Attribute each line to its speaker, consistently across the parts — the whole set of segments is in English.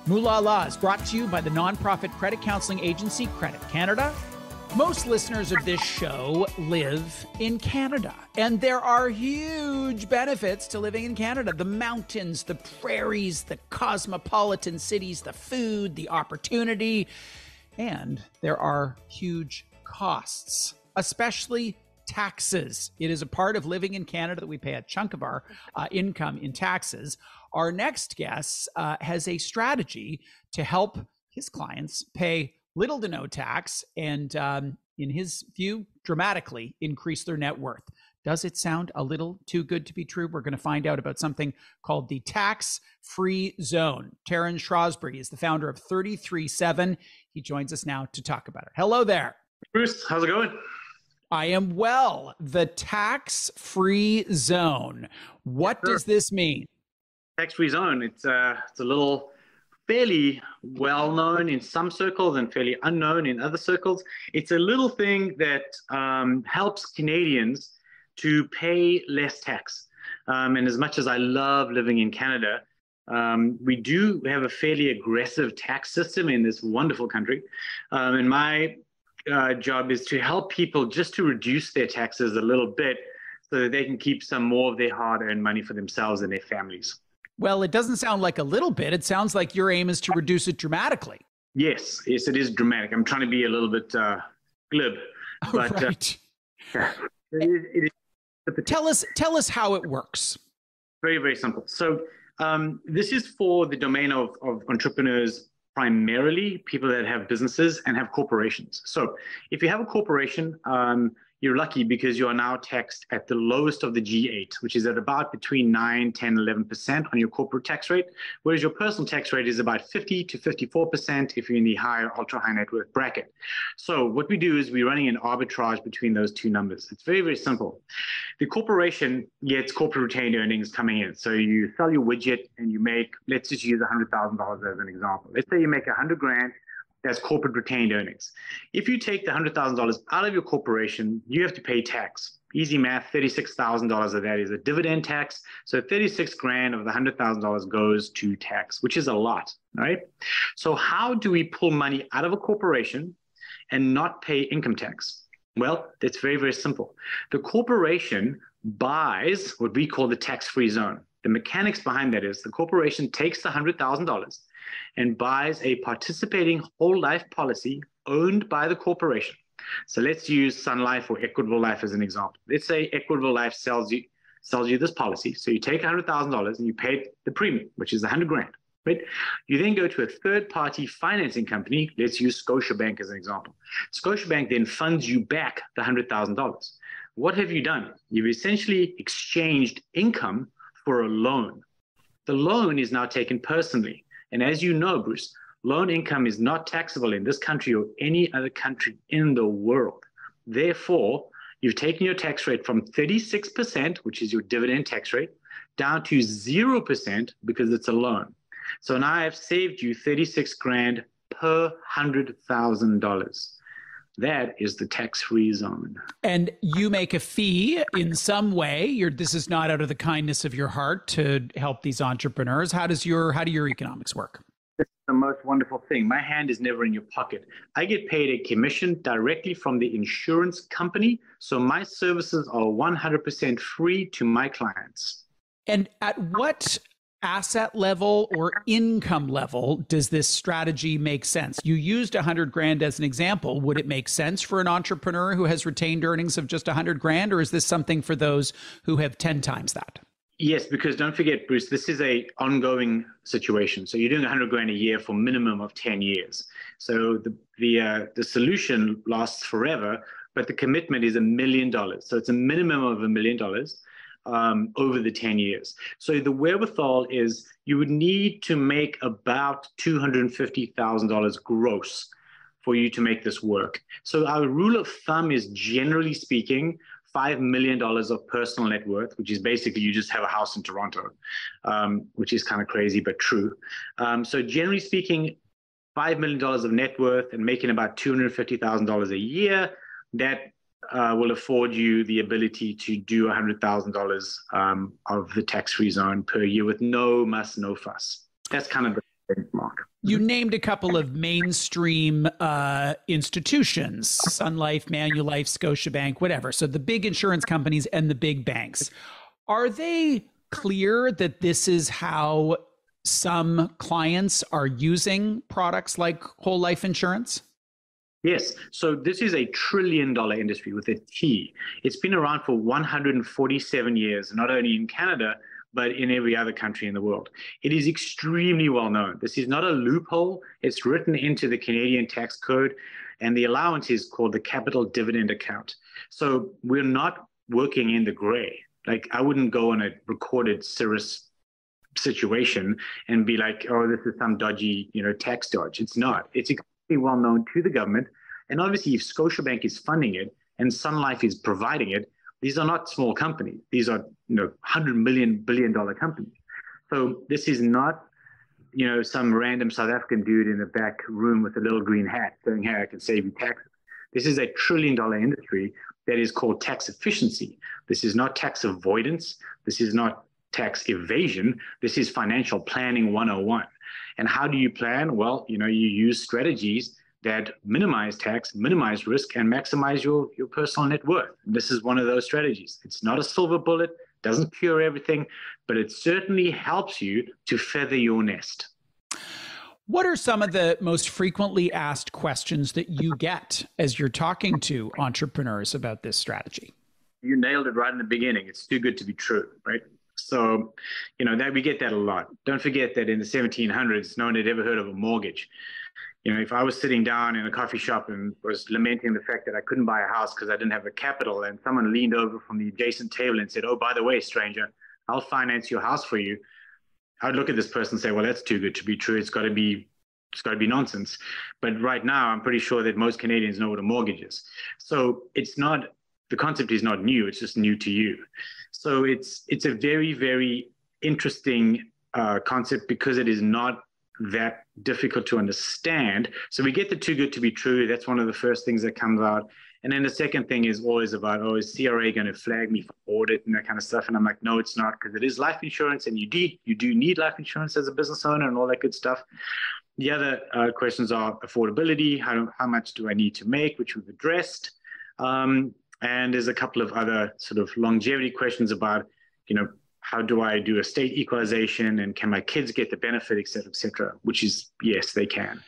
Speaker 1: Moolala is brought to you by the nonprofit credit counseling agency Credit Canada. Most listeners of this show live in Canada, and there are huge benefits to living in Canada. The mountains, the prairies, the cosmopolitan cities, the food, the opportunity, and there are huge costs, especially taxes. It is a part of living in Canada that we pay a chunk of our income in taxes. Our next guest has a strategy to help his clients pay little to no tax and, in his view, dramatically increase their net worth. Does it sound a little too good to be true? We're going to find out about something called the tax-free zone. Derryn Shrosbree is the founder of 33.7. He joins us now to talk about it. Hello there.
Speaker 2: Bruce, how's it going?
Speaker 1: I am well. The tax-free zone. What does this mean?
Speaker 2: Tax-free zone. It's a little fairly well-known in some circles and fairly unknown in other circles. It's a little thing that helps Canadians to pay less tax. And as much as I love living in Canada, we do have a fairly aggressive tax system in this wonderful country. And my job is to help people just to reduce their taxes a little bit so that they can keep some more of their hard-earned money for themselves and their families.
Speaker 1: Well, it doesn't sound like a little bit. It sounds like your aim is to reduce it dramatically.
Speaker 2: Yes, it is dramatic. I'm trying to be a little bit glib. But,
Speaker 1: right.
Speaker 2: It is.
Speaker 1: Tell us how it works.
Speaker 2: Very, very simple. So this is for the domain of entrepreneurs, primarily people that have businesses and have corporations. So if you have a corporation, you're lucky because you are now taxed at the lowest of the G8, which is at about between 9, 10, 11% on your corporate tax rate, whereas your personal tax rate is about 50 to 54% if you're in the higher, ultra high net worth bracket. So what we do is we're running an arbitrage between those two numbers. It's very, very simple. The corporation gets corporate retained earnings coming in. So you sell your widget and you make, let's just use $100,000 as an example. Let's say you make $100,000. That's corporate retained earnings. If you take the $100,000 out of your corporation, you have to pay tax. Easy math, $36,000 of that is a dividend tax. So $36,000 of the $100,000 goes to tax, which is a lot, right? So how do we pull money out of a corporation and not pay income tax? Well, it's very, very simple. The corporation buys what we call the tax-free zone. The mechanics behind that is the corporation takes the $100,000 and buys a participating whole life policy owned by the corporation. So let's use Sun Life or Equitable Life as an example. Let's say Equitable Life sells you this policy. So you take $100,000 and you pay the premium, which is $100,000. Right? You then go to a third-party financing company. Let's use Scotiabank as an example. Scotiabank then funds you back the $100,000. What have you done? You've essentially exchanged income for a loan. The loan is now taken personally. And as you know, Bruce, loan income is not taxable in this country or any other country in the world. Therefore, you've taken your tax rate from 36%, which is your dividend tax rate, down to 0% because it's a loan. So now I've saved you $36,000 per $100,000. That is the tax-free zone.
Speaker 1: And you make a fee in some way. This is not out of the kindness of your heart to help these entrepreneurs. How do your economics work?
Speaker 2: This is the most wonderful thing. My hand is never in your pocket. I get paid a commission directly from the insurance company. So my services are 100% free to my clients.
Speaker 1: And at what asset level or income level does this strategy make sense? You used $100,000 as an example. Would it make sense for an entrepreneur who has retained earnings of just $100,000, or is this something for those who have 10 times that?
Speaker 2: Yes, because don't forget, Bruce, this is an ongoing situation. So you're doing $100,000 a year for a minimum of 10 years. So the solution lasts forever, but the commitment is $1 million. So it's a minimum of $1 million. Over the 10 years. So the wherewithal is you would need to make about $250,000 gross for you to make this work. So our rule of thumb is, generally speaking, $5 million of personal net worth, which is basically you just have a house in Toronto, which is kind of crazy, but true. So generally speaking, $5 million of net worth and making about $250,000 a year, that will afford you the ability to do $100,000 of the tax-free zone per year with no muss, no fuss. That's kind of the benchmark.
Speaker 1: You named a couple of mainstream institutions, Sun Life, Manulife, Scotiabank, whatever. So the big insurance companies and the big banks. Are they clear that this is how some clients are using products like whole life insurance?
Speaker 2: Yes. So this is $1 trillion industry with a T. It's been around for 147 years, not only in Canada, but in every other country in the world. It is extremely well known. This is not a loophole. It's written into the Canadian tax code, and the allowance is called the capital dividend account. So we're not working in the gray. Like, I wouldn't go on a recorded Cirrus situation and be like, oh, this is some dodgy, tax dodge. It's not. It's extremely well known to the government. And obviously, if Scotiabank is funding it and Sun Life is providing it, these are not small companies. These are, $100 million, billion-dollar companies. So this is not, some random South African dude in the back room with a little green hat saying, hey, I can save you taxes. This is $1 trillion industry that is called tax efficiency. This is not tax avoidance. This is not tax evasion. This is financial planning 101. And how do you plan? Well, you use strategies that minimize tax, minimize risk, and maximize your personal net worth. This is one of those strategies. It's not a silver bullet, doesn't cure everything, but it certainly helps you to feather your nest.
Speaker 1: What are some of the most frequently asked questions that you get as you're talking to entrepreneurs about this strategy?
Speaker 2: You nailed it right in the beginning. It's too good to be true, right? So, that we get that a lot. Don't forget that in the 1700s, no one had ever heard of a mortgage. If I was sitting down in a coffee shop and was lamenting the fact that I couldn't buy a house because I didn't have the capital, and someone leaned over from the adjacent table and said, oh, by the way, stranger, I'll finance your house for you, I'd look at this person and say, well, that's too good to be true. It's got to be nonsense. But right now, I'm pretty sure that most Canadians know what a mortgage is. So the concept is not new. It's just new to you. So it's a very, very interesting concept because it is not that difficult to understand. So we get the too good to be true. That's one of the first things that comes out. And then the second thing is always about, oh, is CRA going to flag me for audit and that kind of stuff? And I'm like, no, it's not, because it is life insurance, and you do need life insurance as a business owner and all that good stuff. The other questions are affordability. How much do I need to make, which we've addressed. And there's a couple of other sort of longevity questions about, how do I do estate equalization, and can my kids get the benefit, et cetera, which is, yes, they can.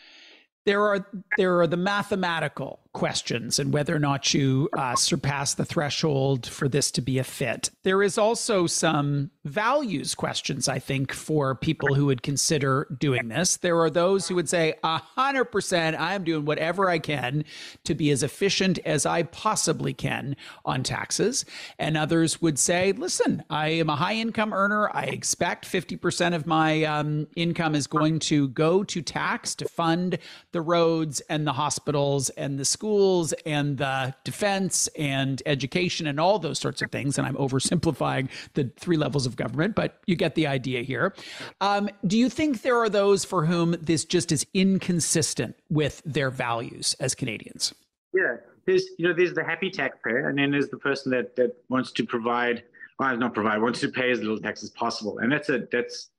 Speaker 1: There are the mathematical questions and whether or not you surpass the threshold for this to be a fit. There is also some values questions, I think, for people who would consider doing this. There are those who would say 100%, I'm doing whatever I can to be as efficient as I possibly can on taxes. And others would say, listen, I am a high income earner. I expect 50% of my income is going to go to tax to fund the roads and the hospitals and the schools and the defense and education and all those sorts of things. And I'm oversimplifying the 3 levels of government, but you get the idea here. Do you think there are those for whom this just is inconsistent with their values as Canadians?
Speaker 2: Yeah, there's the happy taxpayer, and then there's the person that wants to wants to pay as little tax as possible. And that's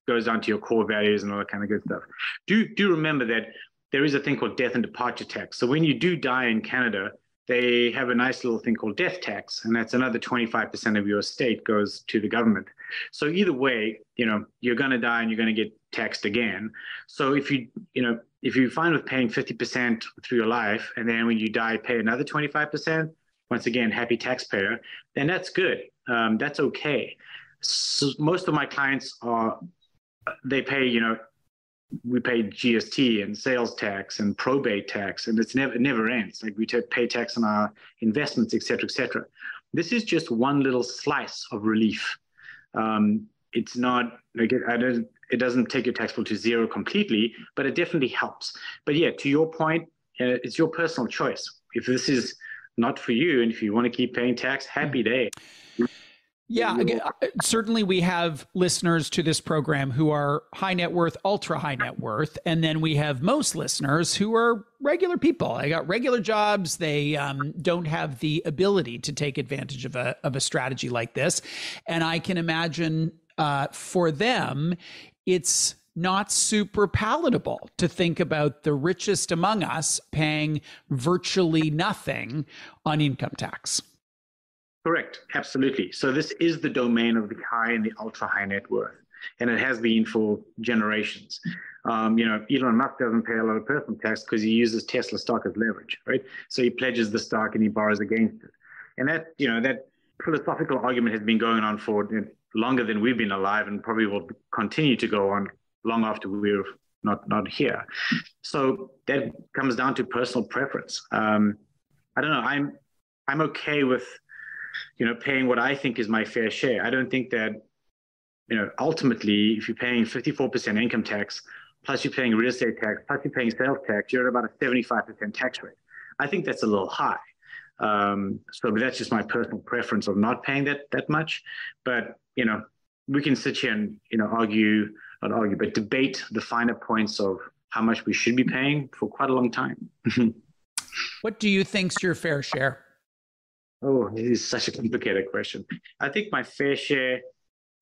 Speaker 2: goes down to your core values and all that kind of good stuff. Do remember that there is a thing called death and departure tax. So when you do die in Canada, they have a nice little thing called death tax, and that's another 25% of your estate goes to the government. So either way, you're going to die and you're going to get taxed again. So if you're fine with paying 50% through your life, and then when you die, pay another 25%, once again, happy taxpayer, then that's good. That's okay. So most of my clients they pay, we pay GST and sales tax and probate tax, and it never ends. Like, we pay tax on our investments, et cetera, et cetera. This is just one little slice of relief. It's not like it doesn't take your tax bill to zero completely, but it definitely helps. But yeah, to your point, it's your personal choice. If this is not for you, and if you want to keep paying tax, happy day.
Speaker 1: Yeah, again, certainly we have listeners to this program who are high net worth, ultra high net worth. And then we have most listeners who are regular people. They got regular jobs. They don't have the ability to take advantage of a strategy like this. And I can imagine for them, it's not super palatable to think about the richest among us paying virtually nothing on income tax.
Speaker 2: Correct. Absolutely. So this is the domain of the high and the ultra high net worth, and it has been for generations. Elon Musk doesn't pay a lot of personal tax because he uses Tesla stock as leverage, right? So he pledges the stock and he borrows against it. And that philosophical argument has been going on for longer than we've been alive, and probably will continue to go on long after we're not here. So that comes down to personal preference. I don't know. I'm okay with paying what I think is my fair share. I don't think that ultimately, if you're paying 54% income tax, plus you're paying real estate tax, plus you're paying sales tax, you're at about a 75% tax rate. I think that's a little high. So that's just my personal preference of not paying that much. But, we can sit here and, but debate the finer points of how much we should be paying for quite a long time.
Speaker 1: What do you think's your fair share?
Speaker 2: Oh, it is such a complicated question. I think my fair share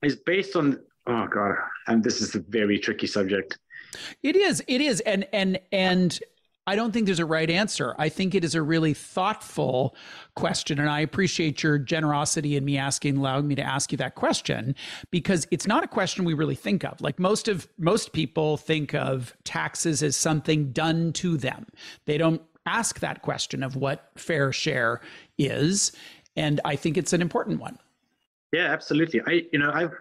Speaker 2: is based on, oh God, and this is a very tricky subject.
Speaker 1: It is. And I don't think there's a right answer. I think it is a really thoughtful question. And I appreciate your generosity in allowing me to ask you that question, because it's not a question we really think of. Like most people think of taxes as something done to them. They don't ask that question of what fair share is. And I think it's an important one.
Speaker 2: Yeah, absolutely. I've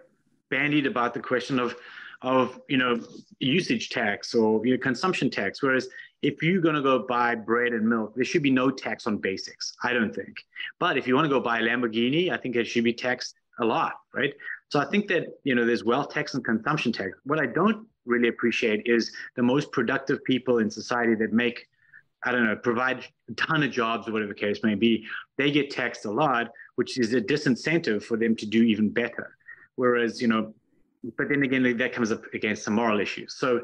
Speaker 2: bandied about the question of usage tax or consumption tax. Whereas if you're going to go buy bread and milk, there should be no tax on basics, I don't think. But if you want to go buy a Lamborghini, I think it should be taxed a lot, right? So I think that, there's wealth tax and consumption tax. What I don't really appreciate is the most productive people in society that make, provide a ton of jobs or whatever the case may be, they get taxed a lot, which is a disincentive for them to do even better. Whereas, but then again, that comes up against some moral issues. So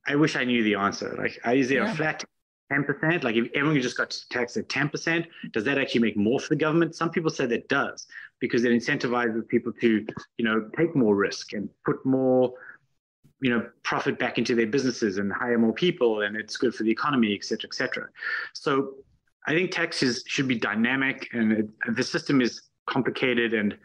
Speaker 2: I wish I knew the answer. Like, is there a flat 10%? Like, if everyone just got taxed at 10%, does that actually make more for the government? Some people say that does, because it incentivizes people to, take more risk and put more, profit back into their businesses and hire more people, and it's good for the economy, et cetera, et cetera. So I think taxes should be dynamic, and the system is complicated, and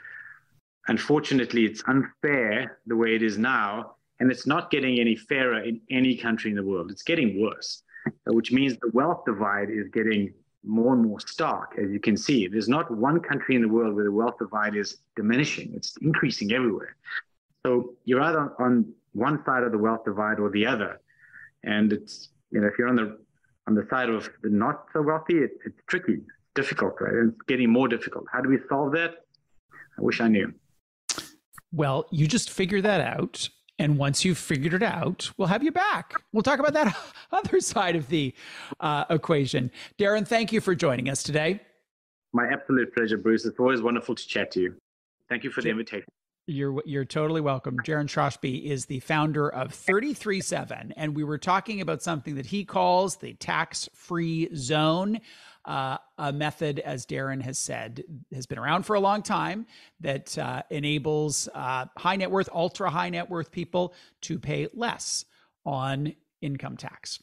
Speaker 2: unfortunately it's unfair the way it is now, and it's not getting any fairer in any country in the world. It's getting worse, which means the wealth divide is getting more and more stark, as you can see. There's not one country in the world where the wealth divide is diminishing. It's increasing everywhere. So you're either on one side of the wealth divide or the other. And it's, if you're on the side of the not so wealthy, it's tricky, difficult, right? And it's getting more difficult. How do we solve that? I wish I knew.
Speaker 1: Well, you just figure that out. And once you've figured it out, we'll have you back. We'll talk about that other side of the equation. Derryn, thank you for joining us today.
Speaker 2: My absolute pleasure, Bruce. It's always wonderful to chat to you. Thank you for the invitation.
Speaker 1: You're totally welcome. Derryn Shrosbree is the founder of 33/7, and we were talking about something that he calls the tax-free zone, a method, as Derryn has said, has been around for a long time, that enables high net worth, ultra high net worth people to pay less on income tax.